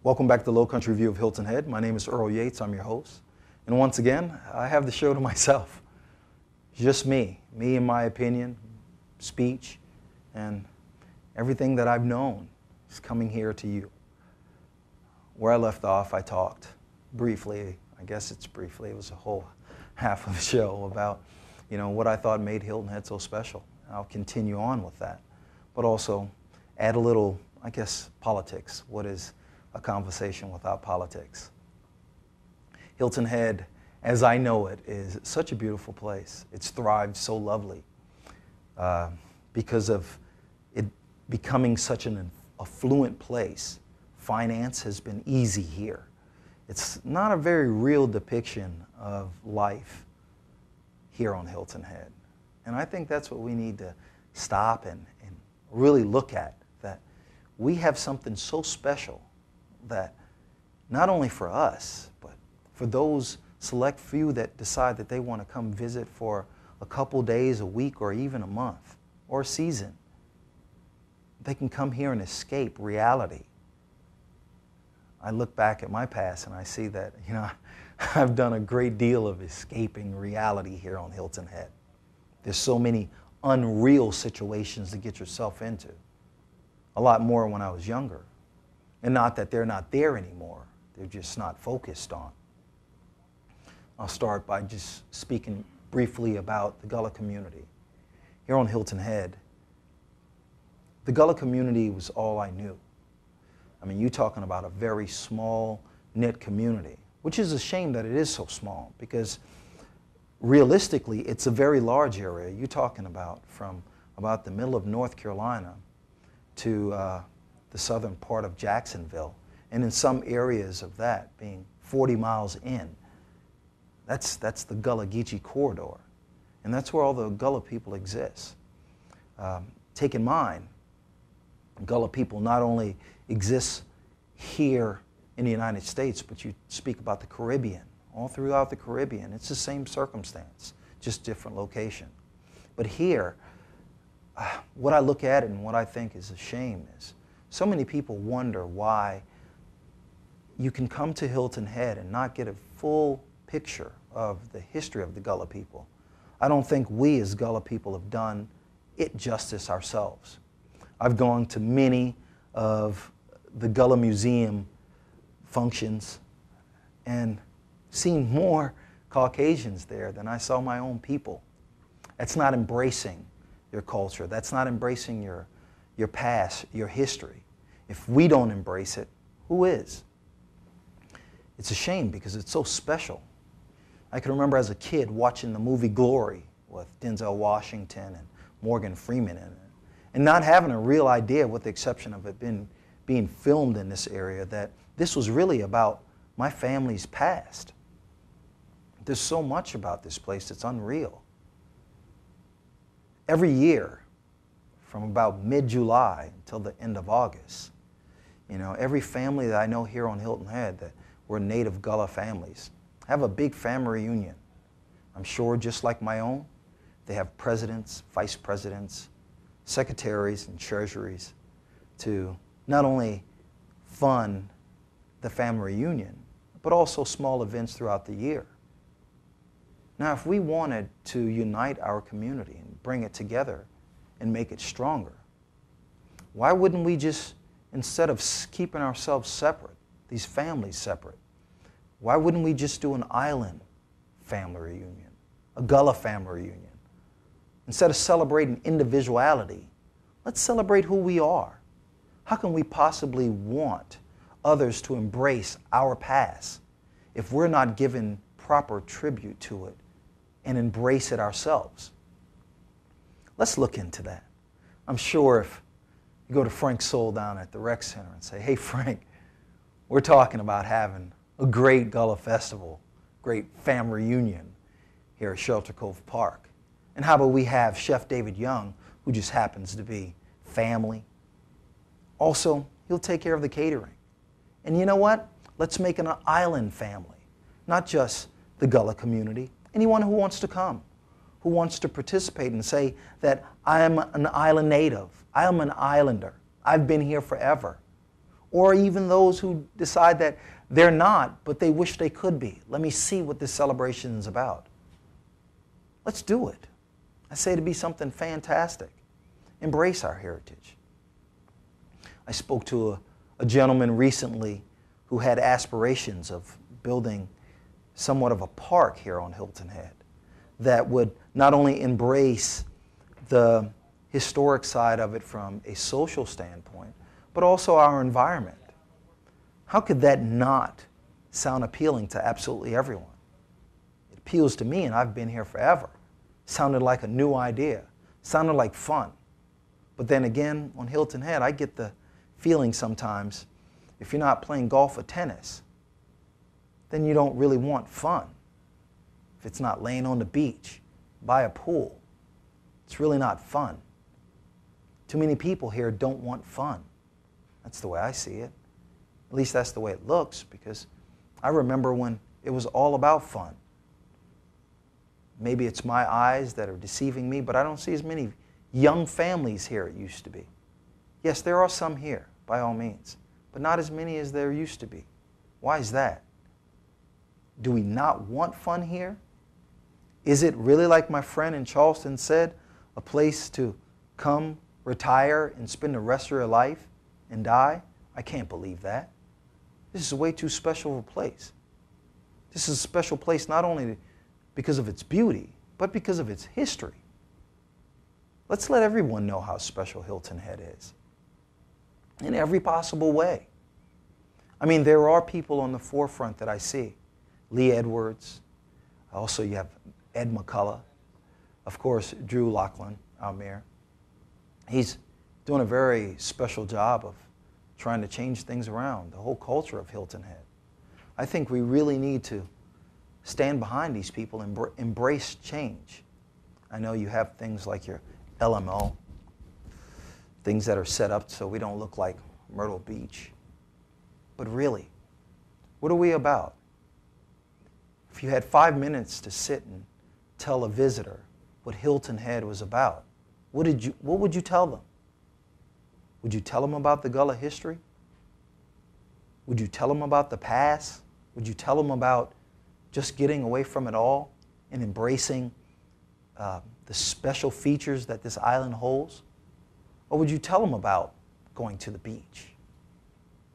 Welcome back to Low Country View of Hilton Head. My name is Earl Yates. I'm your host. And once again, I have the show to myself. Just me and my opinion, speech, and everything that I've known is coming here to you. Where I left off, I talked briefly, I guess it's briefly, it was a whole half of the show about, what I thought made Hilton Head so special. I'll continue on with that, but also add a little, I guess, politics. What is a conversation without politics? Hilton Head, as I know it, is such a beautiful place. It's thrived so lovely because of it becoming such an affluent place. Finance has been easy here. It's not a very real depiction of life here on Hilton Head. And I think that's what we need to stop and really look at, that we have something so special that not only for us, but for those select few that decide that they want to come visit for a couple days, a week, or even a month, or a season, they can come here and escape reality. I look back at my past and I see that, I've done a great deal of escaping reality here on Hilton Head. There's so many unreal situations to get yourself into. A lot more when I was younger. And not that they're not there anymore. They're just not focused on. I'll start by just speaking briefly about the Gullah community. Here on Hilton Head, the Gullah community was all I knew. I mean, you're talking about a very small, knit community, which is a shame that it is so small, because realistically, it's a very large area. You're talking about from about the middle of North Carolina to the southern part of Jacksonville, and in some areas of that being 40 miles in. That's the Gullah Geechee corridor, and that's where all the Gullah people exist. Take in mind, Gullah people not only exist here in the United States, but you speak about the Caribbean. All throughout the Caribbean, it's the same circumstance, just different location. But here, what I look at and what I think is a shame is so many people wonder why you can come to Hilton Head and not get a full picture of the history of the Gullah people. I don't think we as Gullah people have done it justice ourselves. I've gone to many of the Gullah Museum functions and seen more Caucasians there than I saw my own people. That's not embracing your culture. That's not embracing your past, your history. If we don't embrace it, who is? It's a shame because it's so special. I can remember as a kid watching the movie Glory with Denzel Washington and Morgan Freeman in it, and not having a real idea, with the exception of it being filmed in this area, that this was really about my family's past. There's so much about this place that's unreal. Every year, from about mid-July until the end of August, every family that I know here on Hilton Head that were native Gullah families have a big family reunion. I'm sure just like my own, they have presidents, vice presidents, secretaries, and treasuries to not only fund the family reunion, but also small events throughout the year. Now, if we wanted to unite our community and bring it together and make it stronger, why wouldn't we just, instead of keeping ourselves separate, these families separate, why wouldn't we just do an island family reunion, a Gullah family reunion? Instead of celebrating individuality, let's celebrate who we are. How can we possibly want others to embrace our past if we're not giving proper tribute to it and embrace it ourselves? Let's look into that. I'm sure if you go to Frank Soul down at the Rec Center and say, hey Frank, we're talking about having a great Gullah festival, great family reunion here at Shelter Cove Park. And how about we have Chef David Young, who just happens to be family. Also, he'll take care of the catering. And you know what? Let's make an island family, not just the Gullah community. Anyone who wants to come, who wants to participate and say that I am an island native, I am an islander, I've been here forever. or even those who decide that they're not, but they wish they could be. Let me see what this celebration is about. Let's do it. I say to be something fantastic. Embrace our heritage. I spoke to a gentleman recently who had aspirations of building somewhat of a park here on Hilton Head that would not only embrace the historic side of it from a social standpoint, but also our environment. How could that not sound appealing to absolutely everyone? It appeals to me, and I've been here forever. Sounded like a new idea. Sounded like fun. But then again, on Hilton Head, I get the feeling sometimes, if you're not playing golf or tennis, then you don't really want fun. If it's not laying on the beach, by a pool, it's really not fun. Too many people here don't want fun. That's the way I see it. At least that's the way it looks, because I remember when it was all about fun. Maybe it's my eyes that are deceiving me, but I don't see as many young families here as it used to be. Yes, there are some here, by all means, but not as many as there used to be. Why is that? Do we not want fun here? Is it really, like my friend in Charleston said, a place to come, retire, and spend the rest of your life and die? I can't believe that. This is way too special of a place. This is a special place not only because of its beauty, but because of its history. Let's let everyone know how special Hilton Head is in every possible way. I mean, there are people on the forefront that I see. Lee Edwards. Also, you have Ed McCullough. Of course, Drew Laughlin, our mayor. He's doing a very special job of trying to change things around, the whole culture of Hilton Head. I think we really need to stand behind these people and embrace change. I know you have things like your LMO, things that are set up so we don't look like Myrtle Beach. But really, what are we about? If you had 5 minutes to sit and tell a visitor what Hilton Head was about, what would you tell them? Would you tell them about the Gullah history? Would you tell them about the past? Would you tell them about just getting away from it all and embracing the special features that this island holds? Or would you tell them about going to the beach?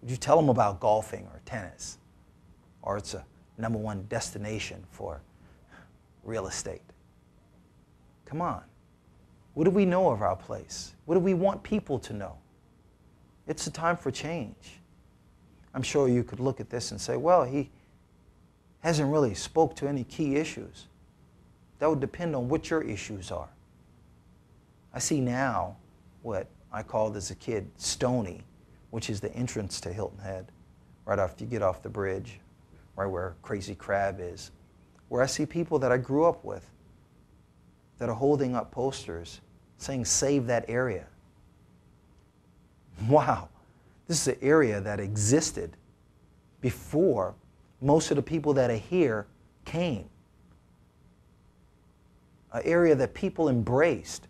Would you tell them about golfing or tennis? Or it's a #1 destination for real estate? Come on. What do we know of our place? What do we want people to know? It's a time for change. I'm sure you could look at this and say, well, he hasn't really spoke to any key issues. That would depend on what your issues are. I see now what I called as a kid Stony, which is the entrance to Hilton Head, right after you get off the bridge, right where Crazy Crab is, where I see people that I grew up with that are holding up posters saying, save that area. Wow, this is an area that existed before most of the people that are here came. An area that people embraced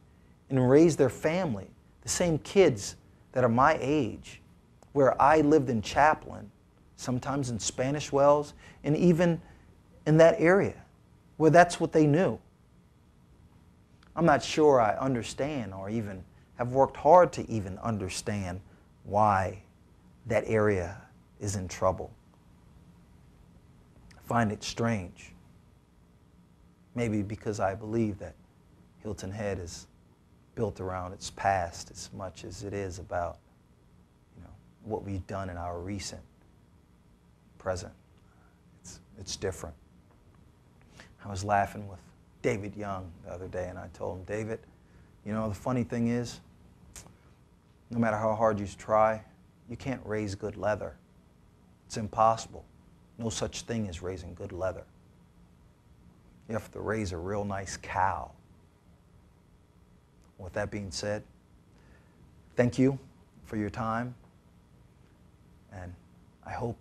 and raised their family. The same kids that are my age, where I lived in Chaplin, sometimes in Spanish Wells, and even in that area, where that's what they knew. I'm not sure I understand or even have worked hard to even understand why that area is in trouble. I find it strange. Maybe because I believe that Hilton Head is built around its past as much as it is about, what we've done in our recent present. It's different. I was laughing with David Young the other day, and I told him, David, the funny thing is, no matter how hard you try, you can't raise good leather. It's impossible. No such thing as raising good leather. You have to raise a real nice cow. With that being said, thank you for your time, and I hope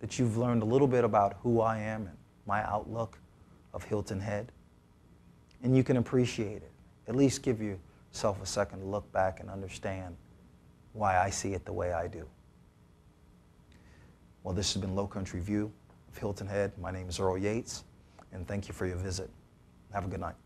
that you've learned a little bit about who I am and my outlook of Hilton Head, and you can appreciate it. At least give yourself a second to look back and understand why I see it the way I do. Well, this has been Low Country View of Hilton Head. My name is Earl Yates, and thank you for your visit. Have a good night.